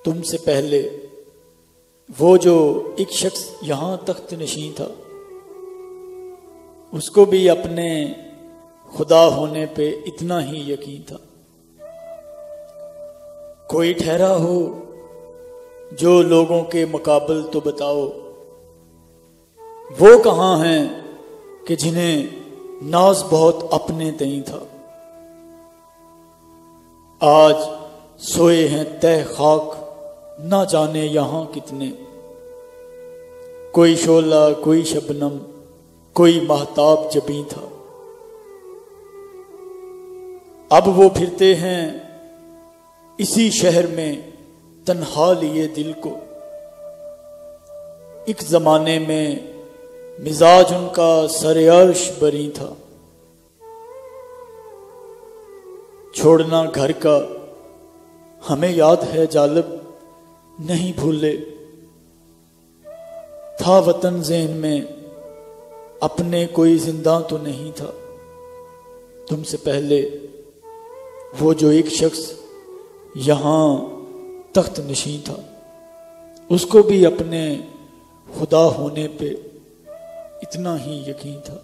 تم سے پہلے وہ جو ایک شخص یہاں تخت نشین تھا، اس کو بھی اپنے خدا ہونے پہ اتنا ہی یقین تھا۔ کوئی ٹھہرا ہو جو لوگوں کے مقابل تو بتاؤ، وہ کہاں ہیں کہ جنہیں ناز بہت اپنے تئیں تھا۔ آج سوئے ہیں تہ خاک نہ جانے یہاں کتنے، کوئی شعلہ کوئی شبنم کوئی مہتاب جبیں تھا۔ اب وہ پھرتے ہیں اسی شہر میں تنہا لیے دل کو، ایک زمانے میں مزاج ان کا سر عرش بری تھا۔ چھوڑنا گھر کا ہمیں یاد ہے جالب نہیں بھولے، تھا وطن ذہن میں اپنے کوئی زندہ تو نہیں تھا۔ تم سے پہلے وہ جو ایک شخص یہاں تخت نشین تھا، اس کو بھی اپنے خدا ہونے پہ اتنا ہی یقین تھا۔